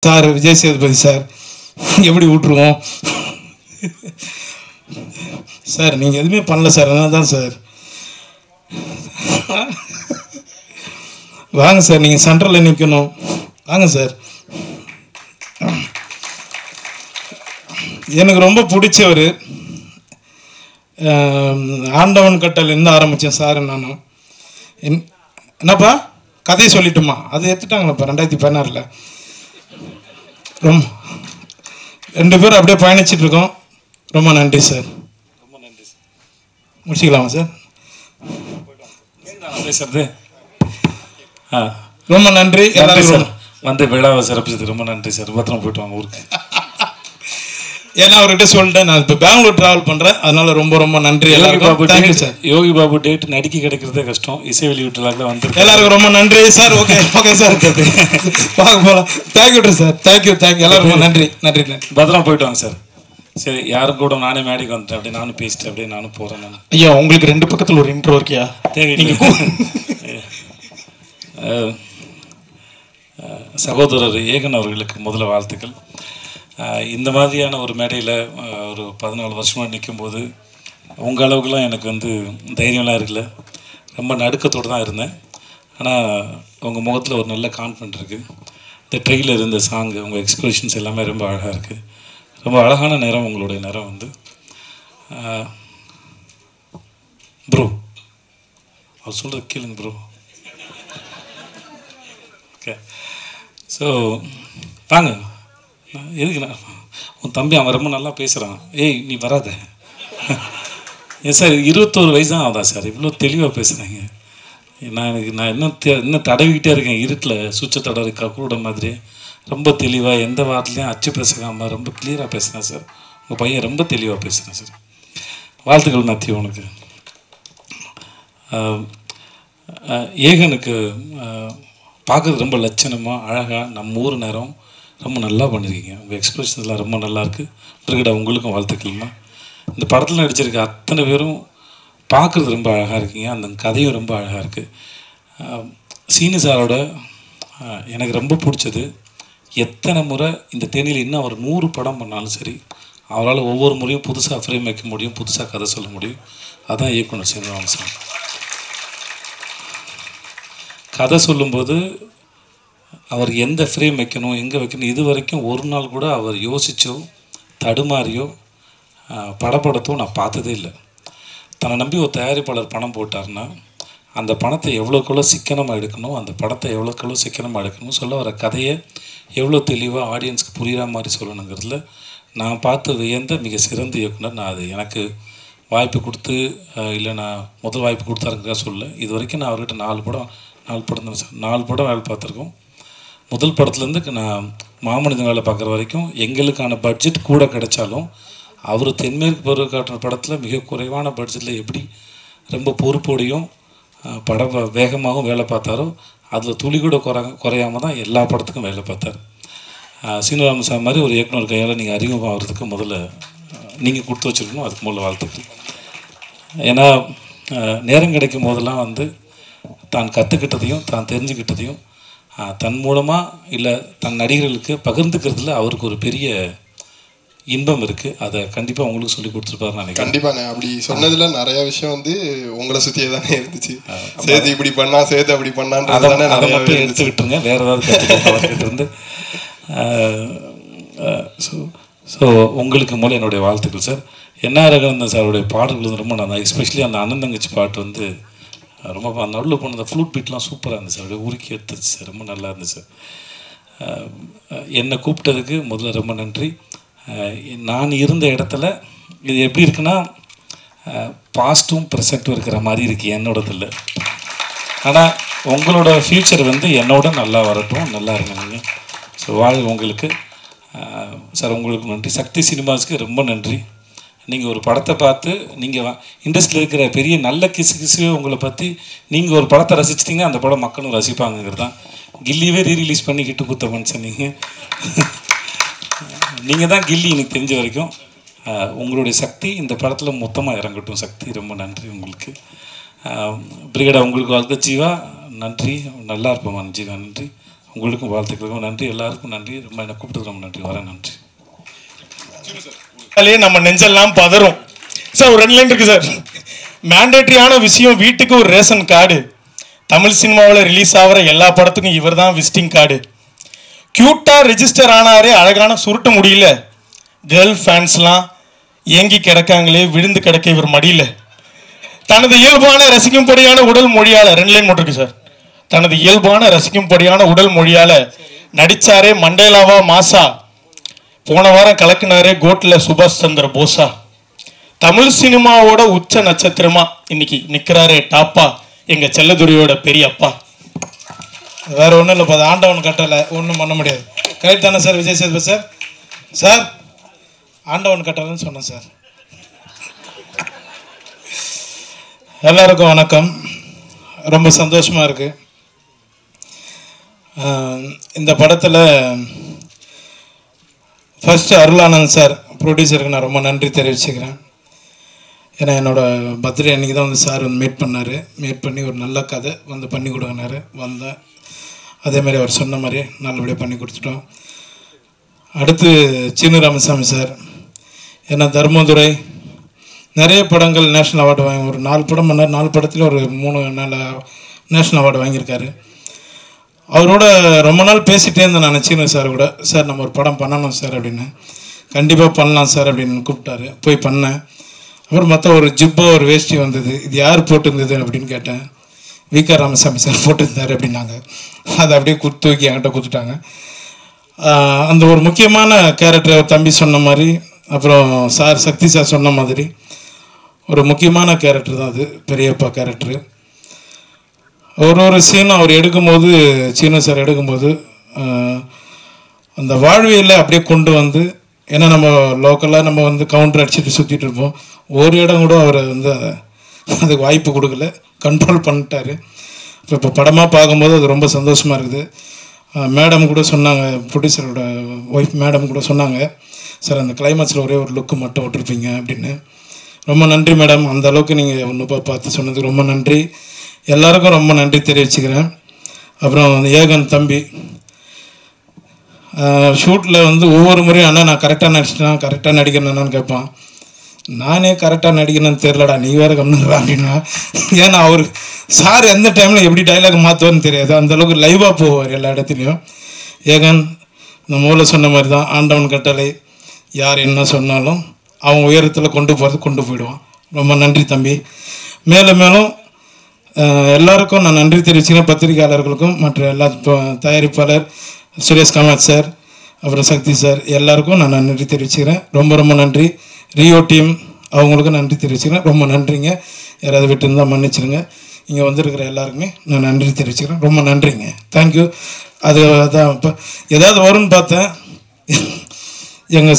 Sir Vijay Sethupathi sir எப்படி விட்டுருவோம் sir? நீங்கள் எதுவுமே பண்ணல சார், அதனால தான் சார். வாங்க சார், நீங்கள் சென்ட்ரலில் நிற்கணும். வாங்க சார். எனக்கு ரொம்ப பிடிச்சவர் ஆண்டவன் கட்டலேருந்து ஆரம்பித்தேன் சார். நானும் என்னப்பா கதையை சொல்லிட்டுமா? அது எடுத்துட்டாங்களப்பா 2016. ரொம்ப 2 பேரும் அப்படியே பயணிச்சுட்டு இருக்கோம். ரொம்ப நன்றி சார். ரொம்ப நன்றி சார். முடிச்சுக்கலாமா சார்? பேசுறது ரொம்ப நன்றி எல்லாரும் சார். வந்து விழாவை சிறப்பிச்சது ரொம்ப நன்றி சார். பத்திரம் போயிட்டு வாங்க ஊருக்கு. ஏன்னா அவர்கிட்ட சொல்லிட்டேன், நான் இப்போ பெங்களூர் ட்ராவல் பண்ணுறேன், அதனால ரொம்ப ரொம்ப நன்றி எல்லாருக்கும். Thank you sir. Yogi Babu date நடிக்க கிடைக்கிறதே கஷ்டம். இசை வெளியீட்டுலாக வந்து எல்லாருக்கும் ரொம்ப நன்றி சார். ஓகே ஓகே சார், பார்க்க போகலாம். Thank you sir. தேங்க்யூ எல்லாரும் ரொம்ப நன்றி நன்றி நன்றி. பத்திரம் போயிட்டு வாங்க சார். சரி, யாரும் கூட நானே மேடைக்கு வந்துட்டேன், அப்படியே நானும் பேசிட்டேன், அப்படியே நானும் போகிறேன். நான் ஐயா உங்களுக்கு 2 பக்கத்தில் ஒரு இன்ட்ரோ இருக்கியா? தேவையில்லை. சகோதரர் ஏகன் அவர்களுக்கு முதல்ல வாழ்த்துக்கள். இந்த மாதிரியான ஒரு மேடையில் ஒரு 14 வருஷமாக நிற்கும்போது உங்கள் அளவுக்குலாம் எனக்கு வந்து தைரியம்லாம் இருக்குல்ல. ரொம்ப நடுக்கத்தோடு தான் இருந்தேன். ஆனால் உங்கள் முகத்தில் ஒரு நல்ல கான்ஃபிடென்ட் இருக்குது. இந்த ட்ரெயிலர், இந்த சாங்கு, உங்கள் எக்ஸ்பிரஷன்ஸ் எல்லாமே ரொம்ப அழகாக இருக்குது. ரொம்ப அழகான நேரம் உங்களுடைய நேரம் வந்து. ப்ரோ அவர் சொல்கிறது கேளுங்க ப்ரோ. ஓகே, ஸோ வாங்க. எதுக்கு நான் உன் தம்பி அவன் ரொம்ப நல்லா பேசுகிறான். ஏய் நீ வராத. ஏன் சார் 21 வயசு தான் ஆகுதா சார்? இவ்வளோ தெளிவாக பேசுகிறேங்க. நான் இன்னும் தடவிக்கிட்டே இருக்கேன். இருட்டில் சுவிட்சை தடவை கூட மாதிரி ரொம்ப தெளிவாக, எந்த வார்த்தையும் அச்சு பேசாமல் ரொம்ப கிளியராக பேசுகிறேன் சார். உங்கள் பையன் ரொம்ப தெளிவாக பேசுகிறேன் சார். வாழ்த்துக்கள் மேத்யூ உனக்கு. ஏகனுக்கு பார்க்குறது ரொம்ப லட்சணமாக அழகாக நம்ம ஊர் நேரம் ரொம்ப நல்லா பண்ணியிருக்கீங்க. உங்கள் எக்ஸ்பிரஷன்ஸ்லாம் ரொம்ப நல்லாயிருக்கு. இருக்கடா உங்களுக்கும் வாழ்த்துக்கள்மா. இந்த படத்தில் நடிச்சிருக்க அத்தனை பேரும் பார்க்குறது ரொம்ப அழகாக இருக்கீங்க. அந்த கதையும் ரொம்ப அழகாக இருக்குது. சீனு சாரோட எனக்கு ரொம்ப பிடிச்சது, எத்தனை முறை இந்த தேனியில் இன்னும் அவர் 100 படம் பண்ணாலும் சரி, அவரால் ஒவ்வொரு முறையும் புதுசாக ஃப்ரேம் வைக்க முடியும், புதுசாக கதை சொல்ல முடியும். அதான் இயக்குனர் சீனிவாசன் சார். கதை சொல்லும்போது அவர் எந்த ஃப்ரேம் வைக்கணும், எங்கே வைக்கணும், இது வரைக்கும் ஒரு நாள் கூட அவர் யோசித்தோ தடுமாறியோ படப்படத்தோ நான் பார்த்ததே இல்லை. தன்னை நம்பி ஒரு தயாரிப்பாளர் பணம் போட்டார்னா அந்த பணத்தை எவ்வளோக்கெவ்வளோ சிக்கனமாக எடுக்கணும், அந்த படத்தை எவ்வளோக்கெவ்வளோ சிக்கனமாக எடுக்கணும், சொல்ல வர கதையை எவ்வளோ தெளிவாக ஆடியன்ஸ்க்கு புரிகிற மாதிரி சொல்லணுங்கிறதுல நான் பார்த்து வியந்த மிக சிறந்த இயக்குனர். நான் அது எனக்கு வாய்ப்பு கொடுத்து இல்லை நான் முதல் வாய்ப்பு கொடுத்தாருங்கிறதா சொல்ல. இது வரைக்கும் நான் அவர்கிட்ட 4 படம் தான் சார், 4 படம் வேலை பார்த்துருக்கோம். முதல் படத்துலேருந்து நான் மாமனிதன் வேலை பார்க்குற வரைக்கும் எங்களுக்கான பட்ஜெட் கூட கிடைச்சாலும் அவர் தென்மேற்கு பருவ காட்டுற படத்தில் மிக குறைவான பட்ஜெட்டில் எப்படி ரொம்ப பொறுப்போடையும் படம் வேகமாகவும் வேலை பார்த்தாரோ அதில் துளி கூட குறையாமல் தான் எல்லா படத்துக்கும் வேலை பார்த்தார். சீனிவாசன் சார் மாதிரி ஒரு இயக்குனர் கையால் நீங்கள் அறிமுகம் ஆகிறதுக்கு முதல்ல நீங்கள் கொடுத்து வச்சுருக்கணும். அதுக்கு முதல்ல வாழ்த்துக்கள். ஏன்னா நேரம் கிடைக்கும் போதெல்லாம் வந்து தான் கற்றுக்கிட்டதையும் தான் தெரிஞ்சுக்கிட்டதையும் தன் மூலமாக இல்லை தன் நடிகர்களுக்கு பகிர்ந்துக்கிறதுல அவருக்கு ஒரு பெரிய இன்பம் இருக்குது. அதை கண்டிப்பாக உங்களுக்கு சொல்லி கொடுத்துருப்பாரு நினைக்கிறேன். கண்டிப்பாண்ணே. அப்படி சொன்னதில் நிறைய விஷயம் வந்து உங்களை சுற்றியே தானே இருந்துச்சு. சேது இப்படி பண்ணா, சேது அப்படி பண்ணான்னு அதை மட்டும் எடுத்துக்கிட்டுருங்க. வேறு ஏதாவது கற்றுக்கிட்டு இருந்து. ஸோ உங்களுக்கு மூலம் என்னுடைய வாழ்த்துக்கள் சார். என்ஆர் ரகுநந்தன் சாருடைய பாடல்கள் வந்து ரொம்ப நல்லா, எஸ்பெஷலி அந்த அண்ணன் தங்கச்சி பாட்டு வந்து ரொம்ப நடுவில் போன அந்த ஃப்ளூட் பீட்லாம் சூப்பராக இருந்துச்சு. அப்படியே உருக்கி எடுத்துச்சு சார், ரொம்ப நல்லா இருந்துச்சு. என்னை கூப்பிட்டதுக்கு முதல்ல ரொம்ப நன்றி. நான் இருந்த இடத்துல இது எப்படி இருக்குன்னா பாஸ்ட்டும் ப்ரெசண்ட்டும் இருக்கிற மாதிரி இருக்குது என்னோடதில்லை. ஆனால் உங்களோட ஃப்யூச்சர் வந்து என்னோட நல்லா வரட்டும், நல்லா இருங்க நீங்கள். ஸோ வாழ்க உங்களுக்கு சார். உங்களுக்கு நன்றி. சக்தி சினிமாஸ்க்கு ரொம்ப நன்றி. நீங்கள் ஒரு படத்தை பார்த்து நீங்கள் இண்டஸ்ட்ரியில் இருக்கிற பெரிய நல்ல கிசுவே உங்களை பற்றி நீங்கள் ஒரு படத்தை ரசிச்சிட்டிங்கன்னா அந்த படம் மக்களும் ரசிப்பாங்கிறது தான். கில்லியவே ரீரிலீஸ் பண்ணி கிட்டு குத்த மனுஷன் நீங்கள் தான் கில்லி எனக்கு தெரிஞ்ச வரைக்கும். உங்களுடைய சக்தி இந்த படத்தில் மொத்தமாக இறங்கட்டும். சக்தி ரொம்ப நன்றி உங்களுக்கு. பிரிகேடா உங்களுக்கு வாழ்க்கை ஜீவா நன்றி. நல்லா இருப்போம் ஜீவா நன்றி. உங்களுக்கும் வாழ்த்துக்களுக்கும் நன்றி, எல்லாருக்கும் நன்றி. ரொம்ப என்னை கூப்பிட்டது ரொம்ப நன்றி. வரேன், நன்றி. நம்ம நெஞ்செல்லாம் பதறும் சார். ஒரு 2 லைன் இருக்கு சார். மேண்டேட்டரியான விஷயம், வீட்டுக்கு ஒரு ரேஷன் கார்டு. தமிழ் சினிமாவில் ரிலீஸ் ஆகிற எல்லா படத்துக்கும் இவர் தான் விசிட்டிங் கார்டு. க்யூட்டாக ரெஜிஸ்டர் ஆனாரே, அழகான சுருட்ட முடியல. கேர்ள் ஃபேன்ஸ்லாம் ஏங்கி கிடக்காங்களே, விழுந்து கிடக்க இவர் மடியில். தனது இயல்பான ரசிக்கும்படியான உடல் மொழியால் 2 லைன் மட்டும் இருக்கு சார். தனது இயல்பான ரசிக்கும்படியான உடல் மொழியால் நடித்தாரே மண்டேலாவா மாசா. போன வாரம் கலக்குனாரே கோட்டில் சுபாஷ் சந்திர போஸா. தமிழ் சினிமாவோட உச்ச நட்சத்திரமா இன்னைக்கு நிற்கிறாரே டாப்பா, எங்கள் செல்லதுரையோட பெரிய அப்பா. வேற ஒன்றும் இல்லைப்பா, அது ஆண்டவன் கட்டலை, ஒன்றும் பண்ண முடியாது. கரெக்ட் தானே sir Vijay Sethupathi sir? Sir ஆண்டவன் கட்டலைன்னு சொன்னேன் சார். எல்லாருக்கும் வணக்கம். ரொம்ப சந்தோஷமாக இருக்குது. இந்த படத்தில் ஃபஸ்ட்டு அருளானந்த் சார் ப்ரொடியூசருக்கு நான் ரொம்ப நன்றி தெரிவிச்சுக்கிறேன். ஏன்னா என்னோடய பர்த்டே அன்றைக்கி தான் வந்து சார் வந்து மீட் பண்ணி ஒரு நல்ல கதை வந்து பண்ணி கொடுங்கினாரு. வந்தேன், அதேமாதிரி அவர் சொன்ன மாதிரி நல்லபடியாக பண்ணி கொடுத்துட்டோம். அடுத்து சீனு ராமசாமி சார், ஏன்னா தர்மதுரை நிறைய படங்கள் நேஷ்னல் அவார்டு வாங்கி, ஒரு 4 படம் பண்ணார். 4 படத்தில் ஒரு 3 நேஷ்னல் அவார்டு வாங்கியிருக்காரு. அவரோட ரொம்ப நாள் பேசிகிட்டே இருந்தேன் நான் சீனு சார் கூட. சார் நம்ம ஒரு படம் பண்ணணும் சார் அப்படின்னு. கண்டிப்பாக பண்ணலாம் சார் அப்படின்னு கூப்பிட்டாரு. போய் பண்ணேன். அப்புறம் மற்ற ஒரு ஜிப்போ ஒரு வேஷ்டி வந்தது. இது யார் போட்டிருந்தது அப்படின்னு கேட்டேன். வி.கே. ராமசாமி சார் போட்டிருந்தார் அப்படின்னாங்க. அதை அப்படியே தூக்கி என்கிட்ட கொடுத்துட்டாங்க. அந்த ஒரு முக்கியமான கேரக்டர் தம்பி சொன்ன மாதிரி, அப்புறம் சார் சக்தி சார் சொன்ன மாதிரி ஒரு முக்கியமான கேரக்டர் தான் அது, பெரியப்பா கேரக்டரு. ஒரு சீனும் அவர் எடுக்கும்போது, சீனு சார் எடுக்கும்போது அந்த வாழ்வியலில் அப்படியே கொண்டு வந்து, ஏன்னா நம்ம லோக்கலாக நம்ம வந்து கவுண்டர் அடிச்சுட்டு சுற்றிட்டு இருப்போம். ஒரு இடம் கூட அவரை வந்து அதுக்கு வாய்ப்பு கொடுக்கல, கண்ட்ரோல் பண்ணிட்டாரு. இப்போ படமாக பார்க்கும்போது அது ரொம்ப சந்தோஷமாக இருக்குது. மேடம் கூட சொன்னாங்க, ப்ரொடியூசரோட ஒய்ஃப் மேடம் கூட சொன்னாங்க, சார் அந்த கிளைமேக்ஸில் ஒரே ஒரு லுக்கு மட்டும் விட்டுருப்பீங்க அப்படின்னு. ரொம்ப நன்றி மேடம், அந்த அளவுக்கு நீங்கள் ஒன்று பார்த்து சொன்னதுக்கு ரொம்ப நன்றி. எல்லாருக்கும் ரொம்ப நன்றி தெரிவிச்சுக்கிறேன். அப்புறம் ஏகன் தம்பி ஷூட்டில் வந்து ஒவ்வொரு முறையும் அண்ணா நான் கரெக்டாக நடிச்சிட்டேன், கரெக்டாக நடிக்கிறேன்னு கேட்பான். நானே கரெக்டாக நடிக்கணும்னு தெரிலடா, நீ வேறு கம்னுறா அப்படின்னா. ஏன்னா அவர் சார் எந்த டைமில் எப்படி டைலாக் மாற்றுவான்னு தெரியாது, அந்தளவுக்கு லைவாக போவார் எல்லா இடத்துலையும். ஏகன் இந்த மூலம் சொன்ன மாதிரி தான், ஆண்டவன் கட்டளை, யார் என்ன சொன்னாலும் அவங்க உயரத்தில் கொண்டு போயிடுவான். ரொம்ப நன்றி தம்பி. மேலும் மேலும் எல்லாருக்கும் நான் நன்றி தெரிவிச்சுக்கிறேன். பத்திரிகையாளர்களுக்கும் மற்ற எல்லா தயாரிப்பாளர் சுரேஷ் காமத் சார், அப்புறம் சக்தி சார், எல்லாருக்கும் நான் நன்றி தெரிவிச்சுக்கிறேன். ரொம்ப ரொம்ப நன்றி. ரியோ டீம் அவங்களுக்கும் நன்றி தெரிவிச்சுக்கிறேன். ரொம்ப நன்றிங்க. யாராவது விட்டு இருந்தால் மன்னிச்சிருங்க. இங்கே வந்திருக்கிற எல்லாருக்குமே நான் நன்றி தெரிவிச்சுக்கிறேன். ரொம்ப நன்றிங்க. தேங்க்யூ. அது அதான் இப்போ ஏதாவது வரும்னு பார்த்தேன். எங்கள்